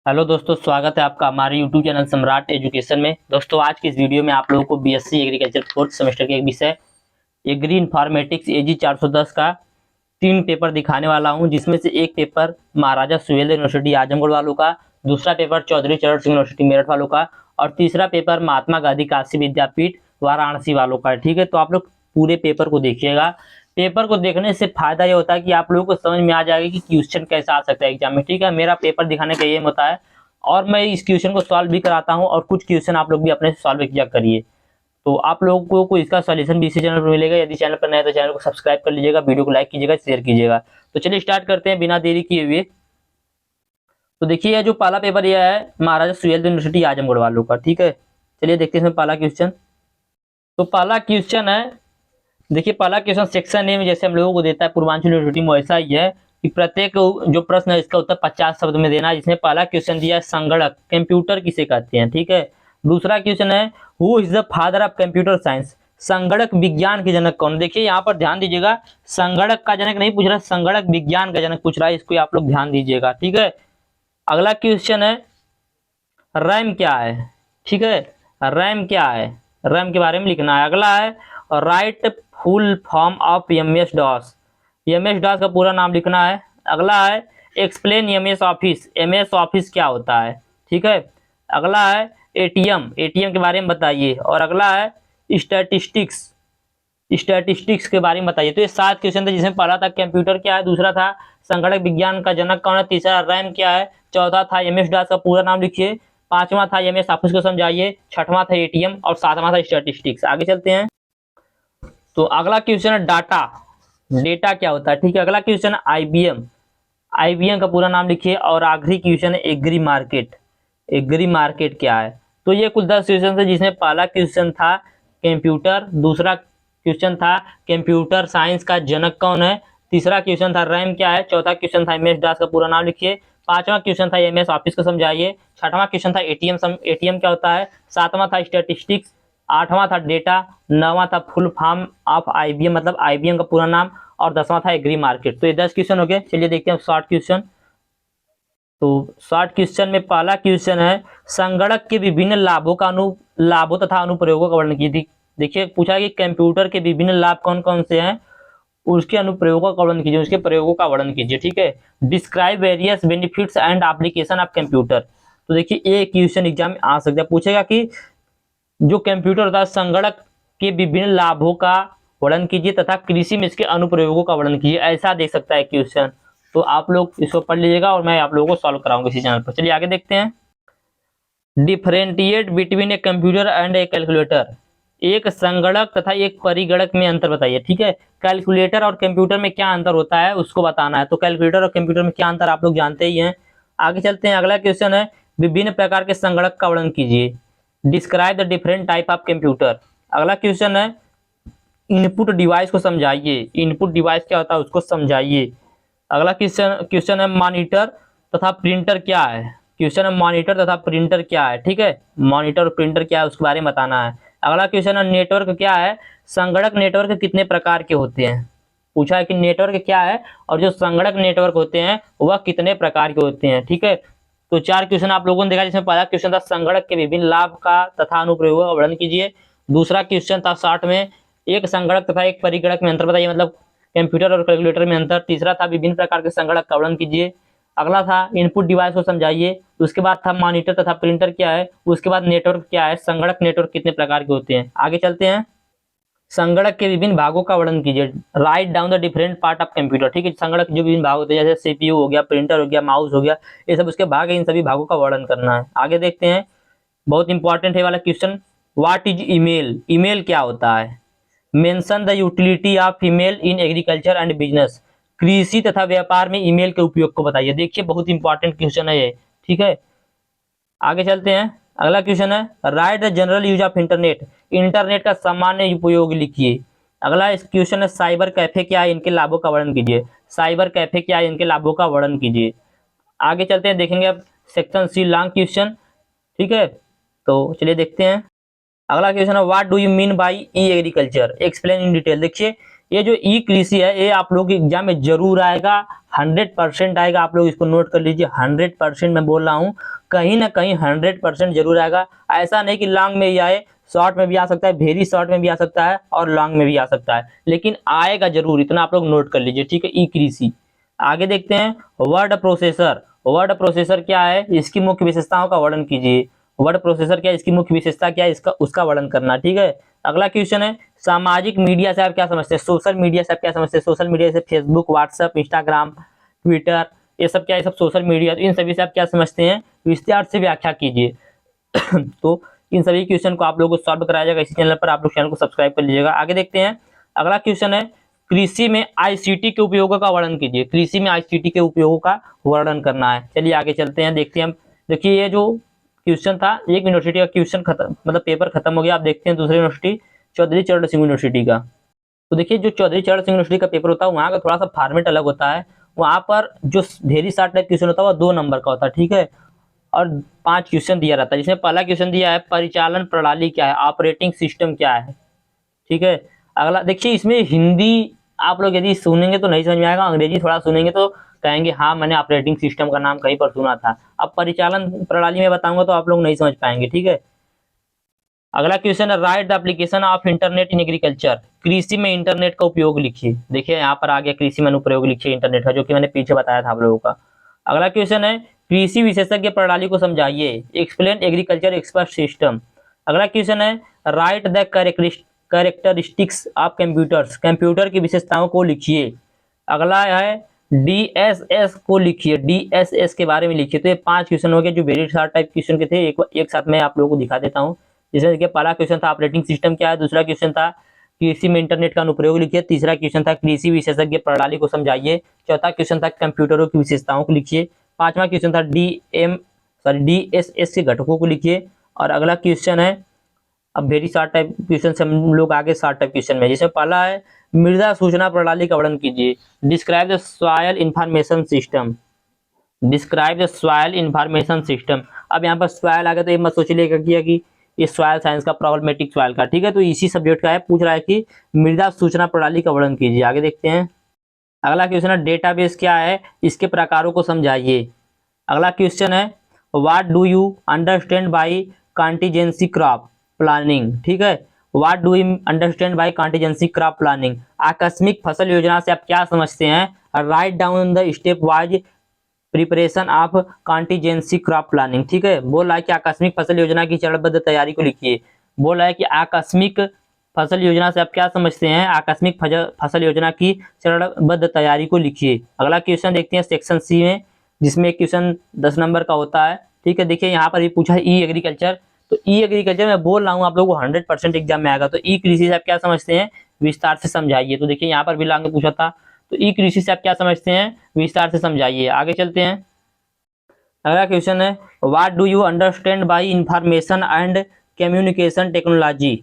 Hello दोस्तों, स्वागत है आपका हमारे यूट्यूब चैनल सम्राट एजुकेशन में। दोस्तों, आज की इस वीडियो में आप लोगों को बीएससी एग्रीकल्चर फोर्थ सेमेस्टर के एक विषय एग्री इन्फॉर्मेटिक्स एजी 410 का 3 पेपर दिखाने वाला हूं, जिसमें से एक पेपर महाराजा सुहेलदेव यूनिवर्सिटी आजमगढ़ वालों का, दूसरा पेपर चौधरी चरण सिंह यूनिवर्सिटी मेरठ वालों का और तीसरा पेपर महात्मा गांधी काशी विद्यापीठ वाराणसी वालों का। ठीक है, तो आप लोग पूरे पेपर को देखिएगा। पेपर को देखने से फायदा ये होता है कि आप लोगों को समझ में आ जाएगा कि क्वेश्चन कैसा आ सकता है एग्जाम में। ठीक है, मेरा पेपर दिखाने का ये होता है और मैं इस क्वेश्चन को सॉल्व भी कराता हूँ और कुछ क्वेश्चन आप लोग भी अपने सॉल्व किया करिए। तो आप लोगों को इसका सॉल्यूशन भी इसी चैनल पर मिलेगा। यदि चैनल पर नए हैं तो चैनल को सब्सक्राइब कर लीजिएगा, वीडियो को लाइक कीजिएगा, शेयर कीजिएगा। तो चलिए स्टार्ट करते हैं बिना देरी किए हुए। तो देखिए, ये जो पहला पेपर यह है महाराजा सुहेलदेव यूनिवर्सिटी आजमगढ़ वालों का। ठीक है, चलिए देखते हैं इसमें पहला क्वेश्चन। तो पहला क्वेश्चन है, देखिए पहला क्वेश्चन सेक्शन ए में जैसे हम लोगों को देता है पूर्वांचल यूनिवर्सिटी में, वैसा ही है कि प्रत्येक जो प्रश्न है इसका उत्तर 50 शब्द में देना है। जिसमें पहला क्वेश्चन दिया है संगणक, कंप्यूटर किसे कहते हैं। ठीक है, दूसरा क्वेश्चन है who is the father of computer science, संगणक विज्ञान के जनक कौन। देखिए यहाँ पर ध्यान दीजिएगा, संगणक का जनक नहीं पूछ रहा, संगणक विज्ञान का जनक पूछ रहा है, इसको आप लोग ध्यान दीजिएगा। ठीक है, अगला क्वेश्चन है रैम क्या है। ठीक है, रैम क्या है, रैम के बारे में लिखना है। अगला है write full form of MS DOS, MS DOS का पूरा नाम लिखना है। अगला है explain MS Office, MS Office क्या होता है। ठीक है, अगला है एटीएम, एटीएम के बारे में बताइए। और अगला है स्टैटिस्टिक्स, स्टैटिस्टिक्स के बारे में बताइए। तो ये 7 क्वेश्चन थे, जिसमें पहला था कंप्यूटर क्या है, दूसरा था संगणक विज्ञान का जनक कौन है, तीसरा रैम क्या है, चौथा था एमएस डॉस का पूरा नाम लिखिए, पांचवा था एमएस ऑफिस को समझाइए, छठवां था एटीएम और सातवां था स्टैटिस्टिक्स। आगे चलते हैं। तो अगला क्वेश्चन है डाटा, डेटा क्या होता है। ठीक है, अगला क्वेश्चन है आईबीएम, आईबीएम का पूरा नाम लिखिए। और आखिरी क्वेश्चन है एग्री मार्केट, एग्री मार्केट क्या है। तो ये कुल 10 क्वेश्चन थे, जिसमें पहला क्वेश्चन था कंप्यूटर, दूसरा क्वेश्चन था कंप्यूटर साइंस का जनक कौन है, तीसरा क्वेश्चन था रैम क्या है, चौथा क्वेश्चन था एमएस डॉस का पूरा नाम लिखिए, पांचवा क्वेश्चन था एमएस ऑफिस को समझाइए, छठवां क्वेश्चन था एटीएम, एटीएम क्या होता है, सातवां था स्टैटिस्टिक्स, आठवां था डेटा, नौवां था फुल फॉर्म ऑफ आईबीएम मतलब आईबीएम का पूरा नाम, और 10वां था एग्री मार्केट। तो ये 10 क्वेश्चन हो गए। चलिए देखते हैं शॉर्ट क्वेश्चन। तो शॉर्ट क्वेश्चन में पहला क्वेश्चन है संगणक के विभिन्न लाभों तथा अनुप्रयोगों का वर्णन कीजिए। देखिए पूछा कि कंप्यूटर के विभिन्न लाभ कौन कौन से हैं, उसके अनुप्रयोगों का वर्णन कीजिए, उसके प्रयोगों का वर्णन कीजिए। ठीक है, describe various benefits and application of computer. तो देखिए ये क्वेश्चन एग्जाम में आ सकता है, पूछेगा कि जो कंप्यूटर होता है संगणक के विभिन्न लाभों का वर्णन कीजिए तथा कृषि में इसके अनुप्रयोगों का वर्णन कीजिए, ऐसा दे सकता है क्वेश्चन। तो आप लोग इसको पढ़ लीजिएगा और मैं आप लोगों को सॉल्व कराऊंगा इसी चैनल पर। चलिए आगे देखते हैं। Differentiate between a computer and a calculator, एक संगणक तथा एक परिगणक में अंतर बताइए। ठीक है, कैलकुलेटर और कंप्यूटर में क्या अंतर होता है उसको बताना है। तो कैलकुलेटर और कंप्यूटर में क्या अंतर आप लोग जानते ही हैं। आगे चलते हैं, अगला क्वेश्चन है विभिन्न प्रकार के संगणक का वर्णन कीजिए, describe the different type of computer. अगला क्वेश्चन है इनपुट डिवाइस को समझाइए, इनपुट डिवाइस क्या होता है उसको समझाइए। अगला क्वेश्चन है मॉनिटर तथा प्रिंटर क्या है, क्वेश्चन है मॉनिटर तथा प्रिंटर क्या है। ठीक है, मॉनिटर और प्रिंटर क्या है उसके बारे में बताना है। अगला क्वेश्चन है नेटवर्क क्या है, संगणक नेटवर्क कितने प्रकार के होते हैं। पूछा है कि नेटवर्क क्या है और जो संगणक नेटवर्क होते हैं वह कितने प्रकार के होते हैं। ठीक है, तो 4 क्वेश्चन आप लोगों ने देखा, जिसमें पहला क्वेश्चन था संगणक के विभिन्न लाभ का तथा अनुप्रयोगों का वर्णन कीजिए, दूसरा क्वेश्चन था 60 में एक संगणक तथा एक परिगणक में अंतर बताइए, मतलब कंप्यूटर और कैलकुलेटर में अंतर, तीसरा था विभिन्न प्रकार के संगणक का वर्णन कीजिए, अगला था इनपुट डिवाइस को समझाइए, उसके बाद था मॉनिटर तथा प्रिंटर क्या है, उसके बाद नेटवर्क क्या है, संगणक नेटवर्क कितने प्रकार के होते हैं। आगे चलते हैं, संगणक के विभिन्न भागों का वर्णन कीजिए, write down the different part of computer. ठीक है, संगणक जो विभिन्न भाग होते हैं जैसे सीपीयू हो गया, प्रिंटर हो गया, माउस हो गया, ये सब उसके भाग है, इन सभी भागों का वर्णन करना है। आगे देखते हैं, बहुत इंपॉर्टेंट है वाला question, what is email, email क्या होता है। Mention the utility of email in agriculture and business, कृषि तथा व्यापार में ईमेल के उपयोग को बताइए। देखिए बहुत इंपॉर्टेंट क्वेश्चन है ये। ठीक है, आगे चलते हैं, अगला क्वेश्चन है right the general use of internet, internet का सामान्य उपयोग लिखिए। अगला इस क्वेश्चन है साइबर कैफे क्या है, इनके लाभों का वर्णन कीजिए, साइबर कैफे क्या है, इनके लाभों का वर्णन कीजिए। आगे चलते हैं, देखेंगे अब सेक्शन सी लॉन्ग क्वेश्चन। ठीक है, तो चलिए देखते हैं। अगला क्वेश्चन है what do you mean by E agriculture, explain in detail. देखिए ये जो ई कृषि है ये आप लोग के एग्जाम में जरूर आएगा, 100% आएगा। आप लोग इसको नोट कर लीजिए, 100% मैं बोल रहा हूँ, कहीं ना कहीं 100% जरूर आएगा। ऐसा नहीं कि लॉन्ग में ही आए, शॉर्ट में भी आ सकता है, वेरी शॉर्ट में भी आ सकता है और लॉन्ग में भी आ सकता है, लेकिन आएगा जरूर, इतना आप लोग नोट कर लीजिए, ठीक है। ई कृषि। आगे देखते हैं वर्ड प्रोसेसर। वर्ड प्रोसेसर क्या है, इसकी मुख्य विशेषताओं का वर्णन कीजिए। वर्ड प्रोसेसर क्या है, इसकी मुख्य विशेषता क्या है, इसका उसका वर्णन करना, ठीक है। अगला क्वेश्चन है सामाजिक मीडिया से आप क्या समझते हैं, सोशल मीडिया से आप क्या समझते हैं। सोशल मीडिया से फेसबुक, व्हाट्सएप, इंस्टाग्राम, ट्विटर, ये सब क्या है, सब सोशल मीडिया, तो इन सभी से आप क्या समझते हैं, विस्तार से व्याख्या कीजिए। तो इन सभी क्वेश्चन को आप लोगों को सॉल्व कराया जाएगा इसी चैनल पर, आप लोग चैनल को सब्सक्राइब कर लीजिएगा। आगे देखते हैं अगला क्वेश्चन है कृषि में आईसीटी के उपयोगों का वर्णन कीजिए। कृषि में आईसीटी के उपयोगों का वर्णन करना है। चलिए आगे चलते हैं, देखते हैं हम। देखिए ये जो क्वेश्चन था, एक यूनिवर्सिटी का क्वेश्चन खत्म, मतलब पेपर खत्म हो गया। आप देखते हैं दूसरी यूनिवर्सिटी चौधरी चरण सिंह यूनिवर्सिटी का। तो देखिए जो चौधरी चरण सिंह यूनिवर्सिटी का पेपर होता है, वहाँ का थोड़ा सा फॉर्मेट अलग होता है। वहाँ पर जो ढेरी साठ टाइप क्वेश्चन होता है वो 2 नंबर का होता है, ठीक है, और 5 क्वेश्चन दिया रहता है। जिसमें पहला क्वेश्चन दिया है परिचालन प्रणाली क्या है, ऑपरेटिंग सिस्टम क्या है, ठीक है। अगला देखिए इसमें हिंदी आप लोग यदि सुनेंगे तो नहीं समझ में आएगा, अंग्रेजी थोड़ा सुनेंगे तो कहेंगे हाँ मैंने ऑपरेटिंग सिस्टम का नाम कहीं पर सुना था। अब परिचालन प्रणाली में बताऊंगा तो आप लोग नहीं समझ पाएंगे, ठीक है। अगला क्वेश्चन है right the application of internet in agriculture. कृषि में इंटरनेट का उपयोग लिखिए। देखिए यहाँ पर आ गया कृषि में अनुप्रयोग लिखिए इंटरनेट का, जो कि मैंने पीछे बताया था आप लोगों का। अगला क्वेश्चन है कृषि विशेषज्ञ प्रणाली को समझाइए, एक्सप्लेन एग्रीकल्चर एक्सपर्ट सिस्टम। अगला क्वेश्चन है right the characteristics of computers. Computer की विशेषताओं को लिखिए। अगला है डीएसएस को लिखिए, डीएसएस के बारे में लिखिए। तो ये 5 क्वेश्चन हो गए जो वेरी शार्ट टाइप क्वेश्चन के थे, एक साथ मैं आप लोगों को दिखा देता हूँ। जैसे देखिए पहला क्वेश्चन था ऑपरेटिंग सिस्टम क्या है, दूसरा क्वेश्चन था कृषि में इंटरनेट का अनुप्रयोग लिखिए, तीसरा क्वेश्चन था कृषि विशेषज्ञ प्रणाली को समझाइए, चौथा क्वेश्चन था कंप्यूटरों की विशेषताओं को लिखिए, पांचवा क्वेश्चन था डीएसएस के घटकों को लिखिए। और अगला क्वेश्चन है, अब वेरी शार्ट टाइप क्वेश्चन से हम लोग आगे शार्ट टाइप क्वेश्चन में, जिसमें पहला है मृदा सूचना प्रणाली का वर्णन कीजिए, describe the soil information system. Describe the soil information system. अब यहाँ पर सॉइल आ गया तो ये मत सोचिएगा कि ये सॉइल साइंस का, प्रॉब्लमेटिक सॉइल का, ठीक है। तो इसी सब्जेक्ट का है, पूछ रहा है कि मृदा सूचना प्रणाली का वर्णन कीजिए। आगे देखते हैं अगला क्वेश्चन है डेटाबेस क्या है, इसके प्रकारों को समझाइए। अगला क्वेश्चन है what do you understand by contingency crop planning, ठीक है। What do you understand by contingency crop planning. आकस्मिक फसल योजना से आप क्या समझते हैं, write down the step wise preparation of contingency crop planning, ठीक है। बोल रहा है कि आकस्मिक फसल योजना की चरणबद्ध तैयारी को लिखिए। बोल रहा है कि आकस्मिक फसल योजना से आप क्या समझते हैं, आकस्मिक फसल योजना की चरणबद्ध तैयारी को लिखिए। अगला क्वेश्चन देखते हैं सेक्शन सी में, जिसमें एक क्वेश्चन 10 नंबर का होता है, ठीक है। देखिए यहाँ पर भी पूछा है ई एग्रीकल्चर। तो ई एग्रीकल्चर मैं बोल रहा हूँ आप लोगों को 100% एग्जाम में आएगा। तो ई कृषि से आप क्या समझते हैं, विस्तार से समझाइए। तो देखिए यहाँ पर भी लांग पूछा था, तो ई कृषि से आप क्या समझते हैं, विस्तार से समझाइए। आगे चलते हैं अगला क्वेश्चन है what do you understand by information and communication technology.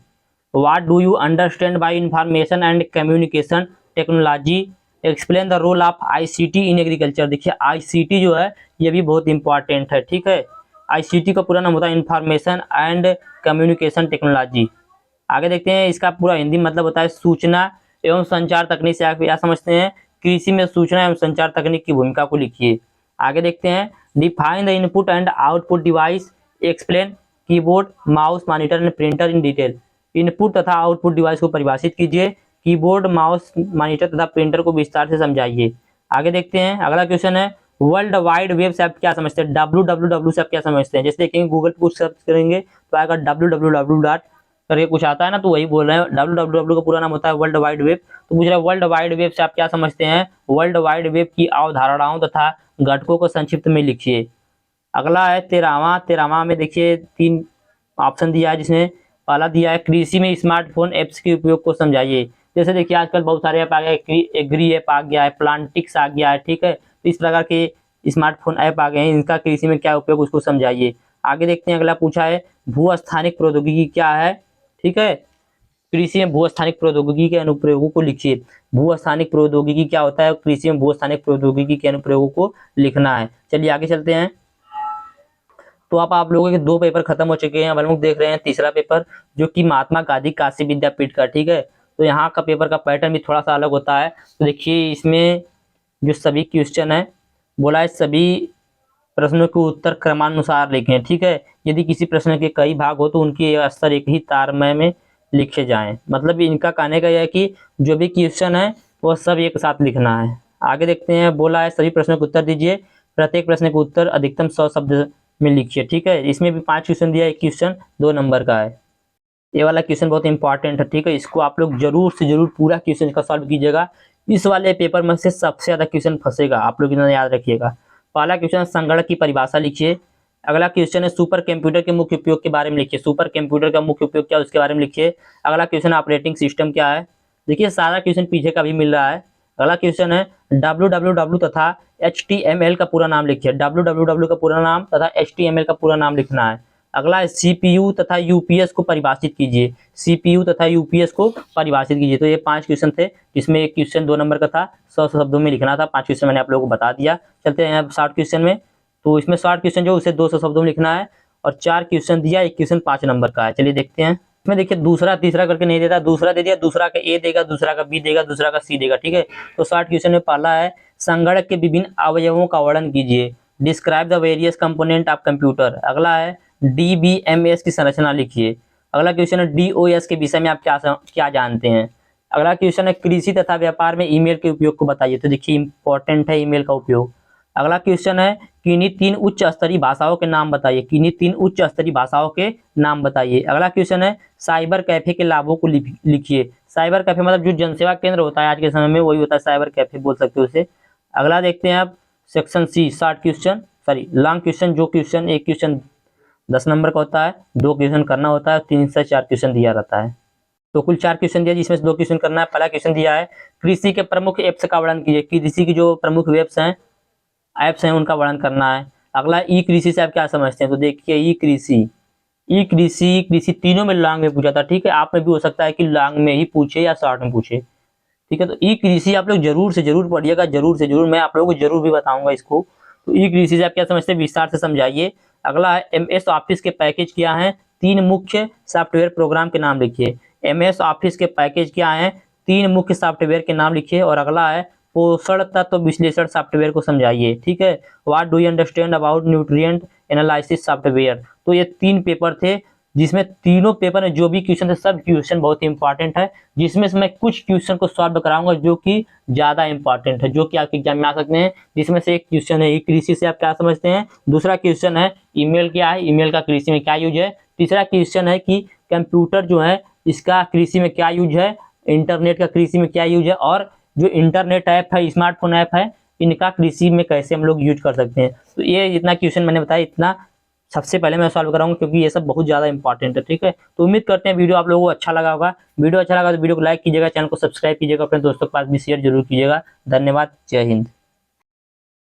What do you understand by information and communication technology, explain the role of ICT in agriculture. देखिए आईसीटी जो है ये भी बहुत इंपॉर्टेंट है, ठीक है। आईसीटी का पूरा नाम होता है इंफॉर्मेशन एंड कम्युनिकेशन टेक्नोलॉजी। आगे देखते हैं इसका पूरा हिंदी मतलब होता है सूचना एवं संचार तकनीक से आप क्या समझते हैं, कृषि में सूचना एवं संचार तकनीक की भूमिका को लिखिए। आगे देखते हैं define the input and output device, explain keyboard, mouse, monitor and printer in detail. Input तथा आउटपुट डिवाइस को परिभाषित कीजिए, कीबोर्ड, माउस, मॉनिटर तथा प्रिंटर को विस्तार से समझाइए। आगे देखते हैं अगला क्वेश्चन है वर्ल्ड वाइड वेब से आप क्या समझते हैं, www से आप क्या समझते हैं। जैसे देखेंगे गूगल पे कुछ सर्च करेंगे तो आएगा www डॉट करके कुछ आता है ना, तो वही बोल रहे हैं। www का पूरा नाम होता है वर्ल्ड वाइड वेब। तो पूछ रहा है वर्ल्ड वाइड वेब से आप क्या समझते हैं, वर्ल्ड वाइड वेब की अवधारणाओं तथा घटकों को संक्षिप्त में लिखिए। अगला है 13वां में देखिए 3 ऑप्शन दिया है, जिसमें पहला दिया है कृषि में स्मार्टफोन एप्स के उपयोग को समझाइए। जैसे देखिए आजकल बहुत सारे ऐप आ गए, एग्री ऐप आ गया है, प्लांटिक्स आ गया है, ठीक है। तो इस प्रकार के स्मार्टफोन ऐप आ गए हैं, इनका कृषि में क्या उपयोग उसको समझाइए। आगे देखते हैं अगला पूछा है भूस्थानिक प्रौद्योगिकी क्या है, ठीक है। कृषि में भूस्थानिक प्रौद्योगिकी के अनुप्रयोगों को लिखिए। भूस्थानिक प्रौद्योगिकी क्या होता है, कृषि में भूस्थानिक प्रौद्योगिकी के अनुप्रयोगों को लिखना है। चलिए आगे चलते हैं। तो आप लोगों के 2 पेपर खत्म हो चुके हैं। अब हम लोग देख रहे हैं तीसरा पेपर, जो कि महात्मा गांधी काशी विद्यापीठ का, ठीक है। तो यहाँ का पेपर का पैटर्न भी थोड़ा सा अलग होता है। तो देखिए इसमें जो सभी क्वेश्चन है बोला है सभी प्रश्नों के उत्तर क्रमानुसार लिखें, ठीक है। यदि किसी प्रश्न के कई भाग हो तो उनके स्तर एक ही तारतम्य में लिखे जाएं। मतलब इनका कहने का यह है कि जो भी क्वेश्चन है वो सब एक साथ लिखना है। आगे देखते हैं, बोला है सभी प्रश्नों के उत्तर दीजिए, प्रत्येक प्रश्न के उत्तर अधिकतम 100 शब्द में लिखिए, ठीक है। इसमें भी 5 क्वेश्चन दिया है, एक क्वेश्चन 2 नंबर का है। ये वाला क्वेश्चन बहुत इंपॉर्टेंट है, ठीक है। इसको आप लोग जरूर से जरूर पूरा क्वेश्चन का सॉल्व कीजिएगा। इस वाले पेपर में से सबसे ज्यादा क्वेश्चन फंसेगा, आप लोग इतना याद रखिएगा। पहला क्वेश्चन संगणक की परिभाषा लिखिए। अगला क्वेश्चन है सुपर कंप्यूटर के मुख्य उपयोग के बारे में लिखिए, सुपर कंप्यूटर का मुख्य उपयोग क्या है उसके बारे में लिखिए। अगला क्वेश्चन ऑपरेटिंग सिस्टम क्या है, देखिए सारा क्वेश्चन पीछे का भी मिल रहा है। अगला क्वेश्चन है www तथा HTML का पूरा नाम लिखिए, www का पूरा नाम तथा HTML का पूरा नाम लिखना है। अगला है CPU तथा UPS को परिभाषित कीजिए, CPU तथा UPS को परिभाषित कीजिए। तो ये 5 क्वेश्चन थे, जिसमें एक क्वेश्चन 2 नंबर का था, 100 शब्दों में लिखना था। 5 क्वेश्चन मैंने आप लोगों को बता दिया। चलते हैं अब शॉर्ट क्वेश्चन में। तो इसमें शॉर्ट क्वेश्चन जो उसे 200 शब्दों में लिखना है और 4 क्वेश्चन दिया, एक क्वेश्चन 5 नंबर का है। चलिए देखते हैं। इसमें देखिए दूसरा तीसरा करके नहीं देता, दूसरा दे दिया, दूसरा का A देगा, दूसरा का B देगा, दूसरा का C देगा, ठीक है। तो शॉर्ट क्वेश्चन में पहला है संगणक के विभिन्न अवयवों का वर्णन कीजिए, describe the various component of computer. अगला है DBMS की संरचना लिखिए। अगला क्वेश्चन है DOS के विषय में आप क्या जानते हैं। अगला क्वेश्चन है कृषि तथा व्यापार में ईमेल के उपयोग को बताइए। तो देखिए इंपॉर्टेंट है ईमेल का उपयोग। अगला क्वेश्चन है किन्हीं 3 उच्च स्तरीय भाषाओं के नाम बताइए, किन्हीं 3 उच्च स्तरीय भाषाओं के नाम बताइए। अगला क्वेश्चन है साइबर कैफे के लाभों को लिखिए। साइबर कैफे मतलब जो जनसेवा केंद्र होता है आज के समय में, वही होता है साइबर कैफे, बोल सकते हो उसे। अगला देखते हैं आप section C, short question, sorry long question. जो क्वेश्चन एक क्वेश्चन 10 नंबर का होता है, 2 क्वेश्चन करना होता है, 3 से 4 क्वेश्चन दिया रहता है। तो कुल 4 क्वेश्चन दिया जिसमें से 2 क्वेश्चन करना है। पहला क्वेश्चन दिया है कृषि के प्रमुख ऐप्स का वर्णन कीजिए, कृषि की जो प्रमुख वेब्स हैं, ऐप्स हैं, उनका वर्णन करना है। अगला ई कृषि से आप क्या समझते हैं। तो देखिए ई कृषि तीनों में लॉन्ग में पूछा था, ठीक है। आप में भी हो सकता है कि लॉन्ग में ही पूछे या शॉर्ट में पूछे, ठीक है। तो ई कृषि आप लोग जरूर से जरूर पढ़िएगा, जरूर से जरूर, मैं आप लोगों को जरूर भी बताऊंगा इसको। तो ई कृषि से आप क्या समझते हैं विस्तार से समझाइए। अगला है MS ऑफिस के पैकेज क्या हैं, 3 मुख्य सॉफ्टवेयर प्रोग्राम के नाम लिखिए। MS ऑफिस के पैकेज क्या हैं, 3 मुख्य सॉफ्टवेयर के नाम लिखिए। और अगला है पोषण तत्व विश्लेषण सॉफ्टवेयर को समझाइए, ठीक है। What do you understand about nutrient analysis software. तो ये 3 पेपर थे, जिसमें तीनों पेपर में जो भी क्वेश्चन थे सब क्वेश्चन बहुत ही इंपॉर्टेंट है, जिसमें से मैं कुछ क्वेश्चन को सॉल्व कराऊंगा जो कि ज्यादा इंपॉर्टेंट है, जो कि आपके एग्जाम में आ सकते हैं। जिसमें से एक क्वेश्चन है कृषि से आप क्या समझते हैं, दूसरा क्वेश्चन है ईमेल क्या है, ईमेल का कृषि में क्या यूज है, तीसरा क्वेश्चन है कि कंप्यूटर जो है इसका कृषि में क्या यूज है, इंटरनेट का कृषि में क्या यूज है, और जो इंटरनेट ऐप है, स्मार्टफोन ऐप है, इनका कृषि में कैसे हम लोग यूज कर सकते हैं। तो ये जितना क्वेश्चन मैंने बताया इतना सबसे पहले मैं सॉल्व कराऊंगा, क्योंकि ये सब बहुत ज्यादा इंपॉर्टेंट है, ठीक है। तो उम्मीद करते हैं वीडियो आप लोगों को अच्छा लगा होगा। वीडियो अच्छा लगा तो वीडियो को लाइक कीजिएगा, चैनल को सब्सक्राइब कीजिएगा, अपने दोस्तों के पास भी शेयर जरूर कीजिएगा। धन्यवाद, जय हिंद।